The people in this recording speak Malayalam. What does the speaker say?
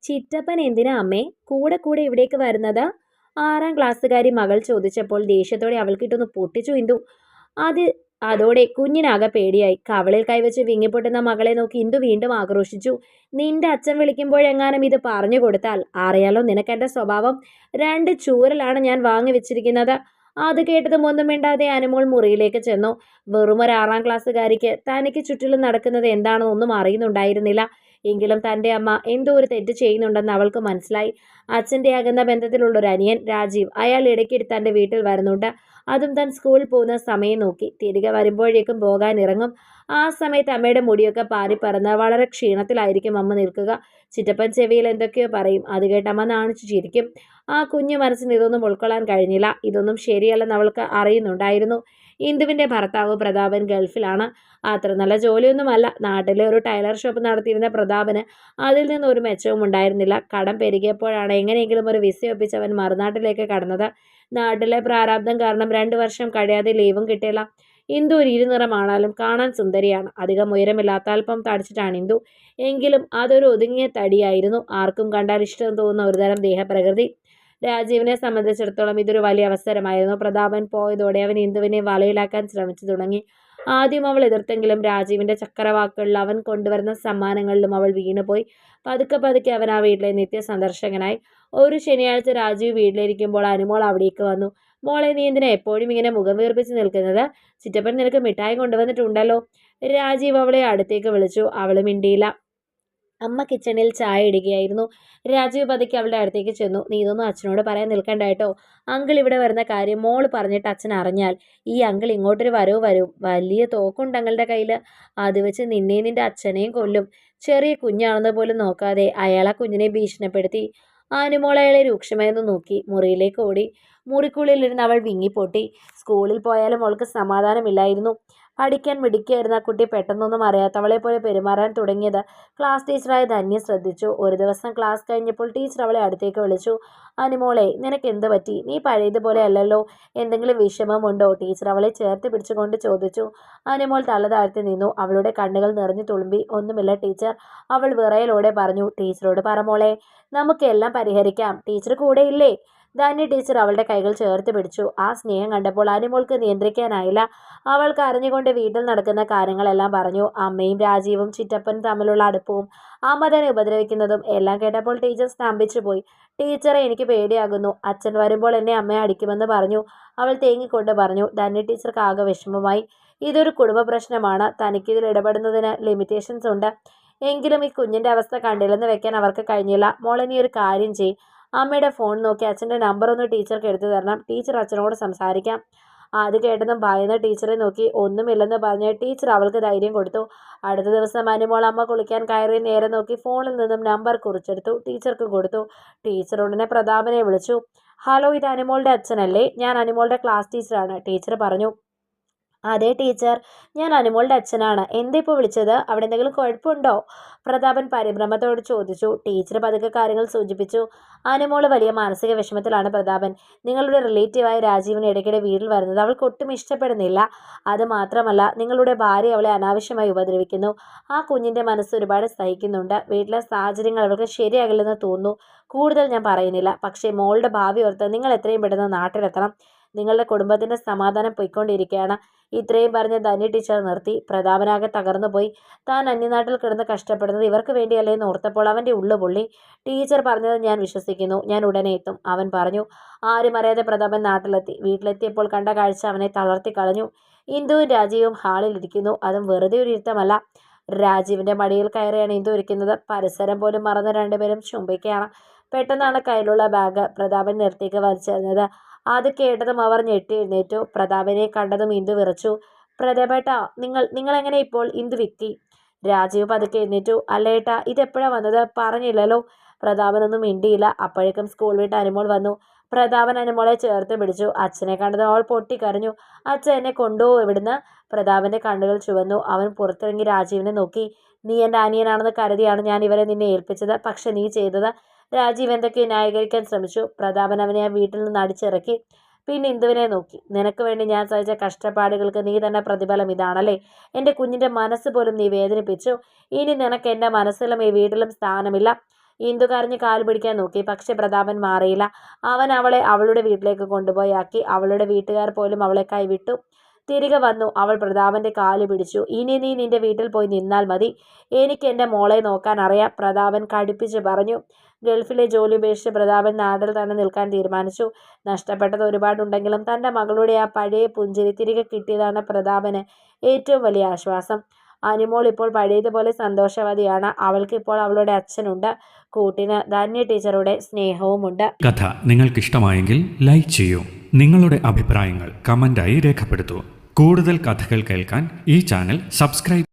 ചിറ്റപ്പൻ എന്തിനാ അമ്മേ കൂടെ കൂടെ ഇവിടേക്ക് വരുന്നത്? 6ാം ക്ലാസ്സുകാരി മകൾ ചോദിച്ചപ്പോൾ ദേഷ്യത്തോടെ അവൾക്കിട്ടൊന്ന് പൊട്ടിച്ചു ഇന്ദു. അത് അതോടെ കുഞ്ഞിനാകെ പേടിയായി. കവളിൽ കൈവച്ച് വിങ്ങിപ്പൊട്ടുന്ന മകളെ നോക്കി ഇന്ദു വീണ്ടും ആക്രോശിച്ചു. നിന്റെ അച്ഛൻ വിളിക്കുമ്പോഴെങ്ങാനും ഇത് പറഞ്ഞു കൊടുത്താൽ അറിയാലോ നിനക്കെന്റെ സ്വഭാവം. 2 ചൂരലാണ് ഞാൻ വാങ്ങി വെച്ചിരിക്കുന്നത്. അത് കേട്ടതും ഒന്നും മിണ്ടാതെ അനുമോൾ മുറിയിലേക്ക് ചെന്നു. വെറുമൊരു 6ാം ക്ലാസ്സുകാരിക്ക് തനിക്ക് ചുറ്റിലും നടക്കുന്നത് എന്താണെന്ന് ഒന്നും അറിയുന്നുണ്ടായിരുന്നില്ല. എങ്കിലും തൻ്റെ അമ്മ എന്തോ ഒരു തെറ്റ് ചെയ്യുന്നുണ്ടെന്ന് അവൾക്ക് മനസ്സിലായി. അച്ഛൻ്റെ അകന്ന ബന്ധത്തിലുള്ള ഒരു അനിയൻ രാജീവ്, അയാൾ ഇടയ്ക്കിടെ തൻ്റെ വീട്ടിൽ വരുന്നുണ്ട്. അതും താൻ സ്കൂളിൽ പോകുന്ന സമയം നോക്കി. തിരികെ വരുമ്പോഴേക്കും പോകാൻ ഇറങ്ങും. ആ സമയത്ത് അമ്മയുടെ മുടിയൊക്കെ പാറിപ്പറന്ന് വളരെ ക്ഷീണത്തിലായിരിക്കും അമ്മ നിൽക്കുക. ചിറ്റപ്പൻ ചെവിയിൽ എന്തൊക്കെയോ പറയും. അത് കേട്ട് അമ്മ നാണിച്ചു ചിരിക്കും. ആ കുഞ്ഞു മനസ്സിന് ഇതൊന്നും ഉൾക്കൊള്ളാൻ കഴിഞ്ഞില്ല. ഇതൊന്നും ശരിയല്ലെന്ന് അവൾക്ക് അറിയുന്നുണ്ടായിരുന്നു. ഇന്ദുവിൻ്റെ ഭർത്താവ് പ്രതാപൻ ഗൾഫിലാണ്. അത്ര നല്ല ജോലിയൊന്നുമല്ല. നാട്ടിലെ ഒരു ടൈലർ ഷോപ്പ് നടത്തിയിരുന്ന പ്രതാപന് അതിൽ നിന്ന് ഒരു മെച്ചവും ഉണ്ടായിരുന്നില്ല. കടം പെരുകിയപ്പോഴാണ് എങ്ങനെയെങ്കിലും ഒരു വിസ ഒപ്പിച്ച് അവൻ മറുനാട്ടിലേക്ക് കടന്നത്. നാട്ടിലെ പ്രാരാബ്ദം കാരണം 2 വർഷം കഴിയാതെ ലീവും കിട്ടിയില്ല. ഇന്ദു ഒരു ഇരുനിറമാണാലും കാണാൻ സുന്ദരിയാണ്. അധികം ഉയരമില്ലാത്ത അല്പം തടിച്ചിട്ടാണ് ഇന്ദു. എങ്കിലും അതൊരു ഒതുങ്ങിയ തടിയായിരുന്നു. ആർക്കും കണ്ടാൽ ഇഷ്ടം തോന്നുന്ന ഒരുതരം ദേഹപ്രകൃതി. രാജീവിനെ സംബന്ധിച്ചിടത്തോളം ഇതൊരു വലിയ അവസരമായിരുന്നു. പ്രതാപൻ പോയതോടെ അവൻ ഇന്ദുവിനെ വലയിലാക്കാൻ ശ്രമിച്ചു തുടങ്ങി. ആദ്യം അവൾ എതിർത്തെങ്കിലും രാജീവിന്റെ ചക്കരവാക്കുകളിൽ അവൻ കൊണ്ടുവരുന്ന സമ്മാനങ്ങളിലും അവൾ വീണുപോയി. പതുക്കെ പതുക്കെ അവൻ ആ വീട്ടിലെ നിത്യ സന്ദർശകനായി. ഒരു ശനിയാഴ്ച രാജീവ് വീട്ടിലിരിക്കുമ്പോൾ അനുമോൾ അവിടേക്ക് വന്നു. മോളെ, നീ എന്തിനാ എപ്പോഴും ഇങ്ങനെ മുഖം വീർപ്പിച്ച് നിൽക്കുന്നത്? ചിറ്റപ്പൻ നിനക്ക് മിഠായി കൊണ്ടുവന്നിട്ടുണ്ടല്ലോ. രാജീവ് അവളെ അടുത്തേക്ക് വിളിച്ചു. അവൾ മിണ്ടിയില്ല. അമ്മ കിച്ചണിൽ ചായ ഇടുകയായിരുന്നു. രാജീവ് പതുക്കെ അവളുടെ അടുത്തേക്ക് ചെന്നു. നീ ഇതൊന്നും അച്ഛനോട് പറയാൻ നിൽക്കണ്ട കേട്ടോ. അങ്കിൾ ഇവിടെ വരുന്ന കാര്യം മോള് പറഞ്ഞിട്ട് അച്ഛൻ അറിഞ്ഞാൽ ഈ അങ്കിൾ ഇങ്ങോട്ടൊരു വരും. വലിയ തോക്കുണ്ട് അങ്ങളുടെ കയ്യിൽ. അത് വെച്ച് നിന്നെയും നിന്റെ അച്ഛനെയും കൊല്ലും. ചെറിയ കുഞ്ഞാണെന്ന് പോലും നോക്കാതെ അയാൾ ആ കുഞ്ഞിനെ ഭീഷണിപ്പെടുത്തി. അനുമോൾ അയാളെ രൂക്ഷമായെന്ന് നോക്കി മുറിയിലേക്ക് ഓടി. മുറിക്കുള്ളിലിരുന്ന് അവൾ വിങ്ങിപ്പൊട്ടി. സ്കൂളിൽ പോയാലും അവൾക്ക് സമാധാനമില്ലായിരുന്നു. പഠിക്കാൻ മിടുക്കിയായിരുന്ന ആ കുട്ടി പെട്ടെന്നൊന്നും അറിയാത്തവളെ പോലെ പെരുമാറാൻ തുടങ്ങിയത് ക്ലാസ് ടീച്ചറായ ധന്യ ശ്രദ്ധിച്ചു. ഒരു ദിവസം ക്ലാസ് കഴിഞ്ഞപ്പോൾ ടീച്ചർ അവളെ അടുത്തേക്ക് വിളിച്ചു. അനുമോളെ, നിനക്ക് എന്ത് പറ്റി? നീ പഴയതുപോലെ അല്ലല്ലോ. എന്തെങ്കിലും വിഷമമുണ്ടോ? ടീച്ചർ അവളെ ചേർത്ത് പിടിച്ചുകൊണ്ട് ചോദിച്ചു. അനുമോൾ തല താഴ്ത്തി നിന്നു. അവളുടെ കണ്ണുകൾ നിറഞ്ഞു തുളുമ്പി. ഒന്നുമില്ല ടീച്ചർ, അവൾ വിറയലോടെ പറഞ്ഞു. ടീച്ചറോട് പറ മോളെ, നമുക്കെല്ലാം പരിഹരിക്കാം. ടീച്ചർ കൂടെയില്ലേ? ധന്യ ടീച്ചർ അവളുടെ കൈകൾ ചേർത്ത് പിടിച്ചു. ആ സ്നേഹം കണ്ടപ്പോൾ അനുമോൾക്ക് നിയന്ത്രിക്കാനായില്ല. അവൾ കരഞ്ഞുകൊണ്ട് വീട്ടിൽ നടക്കുന്ന കാര്യങ്ങളെല്ലാം പറഞ്ഞു. അമ്മയും രാജീവും ചിറ്റപ്പനും തമ്മിലുള്ള അടുപ്പവും അമ്മ തന്നെ ഉപദ്രവിക്കുന്നതും എല്ലാം കേട്ടപ്പോൾ ടീച്ചർ സ്തംഭിച്ചു പോയി. ടീച്ചറെ, എനിക്ക് പേടിയാകുന്നു. അച്ഛൻ വരുമ്പോൾ എന്നെ അമ്മയെ അടിക്കുമെന്ന് പറഞ്ഞു. അവൾ തേങ്ങിക്കൊണ്ട് പറഞ്ഞു. ധന്യ ടീച്ചർക്ക് ആകെ വിഷമമായി. ഇതൊരു കുടുംബ പ്രശ്നമാണ്. തനിക്കിതിൽ ഇടപെടുന്നതിന് ലിമിറ്റേഷൻസ് ഉണ്ട്. എങ്കിലും ഈ കുഞ്ഞിൻ്റെ അവസ്ഥ കണ്ടില്ലെന്ന് വെക്കാൻ അവർക്ക് കഴിഞ്ഞില്ല. മോളെ, നീ ഒരു കാര്യം ചെയ്. അമ്മയുടെ ഫോൺ നോക്കി അച്ഛൻ്റെ നമ്പർ ഒന്ന് ടീച്ചർക്ക് എടുത്തു തരണം. ടീച്ചർ അച്ഛനോട് സംസാരിക്കാം. അത് കേട്ടതും ഭയന്ന ടീച്ചറെ നോക്കി ഒന്നുമില്ലെന്ന് പറഞ്ഞ് ടീച്ചർ അവൾക്ക് ധൈര്യം കൊടുത്തു. അടുത്ത ദിവസം അനുമോൾ അമ്മ കുളിക്കാൻ കയറി നേരെ നോക്കി ഫോണിൽ നിന്നും നമ്പർ കുറിച്ചെടുത്തു. ടീച്ചർക്ക് കൊടുത്തു. ടീച്ചർ ഉടനെ പ്രതാപനെ വിളിച്ചു. ഹലോ, ഇത് അനുമോളുടെ അച്ഛനല്ലേ? ഞാൻ അനുമോളുടെ ക്ലാസ് ടീച്ചറാണ്. ടീച്ചർ പറഞ്ഞു. അതെ ടീച്ചർ, ഞാൻ അനുമോളുടെ അച്ഛനാണ്. എന്താ ഇപ്പോൾ വിളിച്ചത്? അവിടെ എന്തെങ്കിലും കുഴപ്പമുണ്ടോ? പ്രതാപൻ പരിഭ്രമത്തോട് ചോദിച്ചു. ടീച്ചർ പതുക്കെ കാര്യങ്ങൾ സൂചിപ്പിച്ചു. അനുമോള് വലിയ മാനസിക വിഷമത്തിലാണ് പ്രതാപൻ. നിങ്ങളുടെ റിലേറ്റീവായ രാജീവിന് ഇടയ്ക്കിടെ വീട്ടിൽ വരുന്നത് അവൾക്ക് ഒട്ടും ഇഷ്ടപ്പെടുന്നില്ല. അത് മാത്രമല്ല, നിങ്ങളുടെ ഭാര്യ അവളെ അനാവശ്യമായി ഉപദ്രവിക്കുന്നു. ആ കുഞ്ഞിൻ്റെ മനസ്സ് ഒരുപാട് സഹിക്കുന്നുണ്ട്. വീട്ടിലെ സാഹചര്യങ്ങൾ അവൾക്ക് ശരിയാകില്ലെന്ന് തോന്നുന്നു. കൂടുതൽ ഞാൻ പറയുന്നില്ല. പക്ഷേ മോളുടെ ഭാവി ഓർത്ത് നിങ്ങൾ എത്രയും പെട്ടെന്ന് നാട്ടിലെത്തണം. നിങ്ങളുടെ കുടുംബത്തിൻ്റെ സമാധാനം പൊയ്ക്കൊണ്ടിരിക്കുകയാണ്. ഇത്രയും പറഞ്ഞ് ധന്യ ടീച്ചർ നിർത്തി. പ്രതാപനാകെ തകർന്നുപോയി. താൻ അന്യനാട്ടിൽ കിടന്ന് കഷ്ടപ്പെടുന്നത് ഇവർക്ക് വേണ്ടിയല്ലേ എന്ന് ഓർത്തപ്പോൾ അവൻ്റെ ഉള്ളു പൊള്ളി. ടീച്ചർ പറഞ്ഞത് ഞാൻ വിശ്വസിക്കുന്നു. ഞാൻ ഉടനെ എത്തും, അവൻ പറഞ്ഞു. ആരും അറിയാതെ പ്രതാപൻ നാട്ടിലെത്തി. വീട്ടിലെത്തിയപ്പോൾ കണ്ട കാഴ്ച അവനെ തളർത്തി കളഞ്ഞു. ഇന്ദുവും രാജീവും ഹാളിൽ ഇരിക്കുന്നു. അതും വെറുതെ ഒരു ഇരുത്തമല്ല. രാജീവിൻ്റെ മടിയിൽ കയറിയാണ് ഇന്ദു ഇരിക്കുന്നത്. പരിസരം പോലും മറന്ന് രണ്ടുപേരും ചുംബിക്കുകയാണ്. പെട്ടെന്നാണ് കയ്യിലുള്ള ബാഗ് പ്രതാപൻ നിർത്തിക്ക് വലിച്ചെറിഞ്ഞത്. അത് കേട്ടതും അവർ ഞെട്ടി എഴുന്നേറ്റു. പ്രതാപനെ കണ്ടതും ഇന്ദു വിറച്ചു. പ്രതാപേട്ട, നിങ്ങളെങ്ങനെ ഇപ്പോൾ? ഇന്ദു വിക്കി. രാജീവ് പതുക്കെ എഴുന്നേറ്റു. അല്ലേട്ടാ, ഇതെപ്പോഴാണ് വന്നത്? പറഞ്ഞില്ലല്ലോ. പ്രതാപനൊന്നും മിണ്ടിയില്ല. അപ്പോഴേക്കും സ്കൂൾ വിട്ട് അനുമോൾ വന്നു. പ്രതാപൻ അനുമോളെ ചേർത്ത് പിടിച്ചു. അച്ഛനെ കണ്ടതും അവൾ പൊട്ടിക്കരഞ്ഞു. അച്ഛൻ എന്നെ കൊണ്ടുപോകും ഇവിടുന്ന്. പ്രതാപന്റെ കണ്ണുകൾ ചുവന്നു. അവൻ പുറത്തിറങ്ങി രാജീവിനെ നോക്കി. നീ എൻ്റെ അനിയനാണെന്ന് കരുതിയാണ് ഞാൻ ഇവരെ നിന്നെ ഏൽപ്പിച്ചത്. പക്ഷെ നീ ചെയ്തത്. രാജീവ് എന്തൊക്കെയോ ന്യായീകരിക്കാൻ ശ്രമിച്ചു. പ്രതാപൻ അവനെ ആ വീട്ടിൽ നിന്ന് അടിച്ചിറക്കി. പിന്നെ ഇന്ദുവിനെ നോക്കി. നിനക്ക് വേണ്ടി ഞാൻ സഹിച്ച കഷ്ടപ്പാടുകൾക്ക് നീ തന്നെ പ്രതിഫലം ഇതാണല്ലേ? എൻ്റെ കുഞ്ഞിൻ്റെ മനസ്സ് പോലും നീ വേദനിപ്പിച്ചു. ഇനി നിനക്ക് എൻ്റെ മനസ്സിലും ഈ വീട്ടിലും സ്ഥാനമില്ല. ഇന്ദു കരഞ്ഞ് കാൽ പിടിക്കാൻ നോക്കി. പക്ഷെ പ്രതാപൻ മാറിയില്ല. അവൻ അവളെ അവളുടെ വീട്ടിലേക്ക് കൊണ്ടുപോയി ആക്കി. അവളുടെ വീട്ടുകാർ പോലും അവളെ കൈവിട്ടു. തിരികെ വന്നു. അവൾ പ്രതാപന്റെ കാല് പിടിച്ചു. ഇനി നീ നിന്റെ വീട്ടിൽ പോയി നിന്നാൽ മതി. എനിക്ക് എൻ്റെ മോളെ നോക്കാൻ അറിയാം, പ്രതാപൻ കടുപ്പിച്ച് പറഞ്ഞു. ഗൾഫിലെ ജോലി ഉപേക്ഷിച്ച് പ്രതാപൻ നാട്ടിൽ തന്നെ നിൽക്കാൻ തീരുമാനിച്ചു. നഷ്ടപ്പെട്ടത് ഒരുപാടുണ്ടെങ്കിലും തൻ്റെ മകളുടെ ആ പഴയ പുഞ്ചിരി തിരികെ കിട്ടിയതാണ് പ്രതാപന് ഏറ്റവും വലിയ ആശ്വാസം. അനുമോൾ ഇപ്പോൾ പഴയതുപോലെ സന്തോഷവതിയാണ്. അവൾക്ക് ഇപ്പോൾ അവളുടെ അച്ഛനുണ്ട്. കൂട്ടിന് ധന്യ ടീച്ചറുടെ സ്നേഹവുമുണ്ട്. കഥ നിങ്ങൾക്ക് ഇഷ്ടമായെങ്കിൽ ലൈക്ക് ചെയ്യൂ. നിങ്ങളുടെ അഭിപ്രായങ്ങൾ കമന്റായി രേഖപ്പെടുത്തൂ. കൂടുതൽ കഥകൾ കേൾക്കാൻ ഈ ചാനൽ സബ്സ്ക്രൈബ്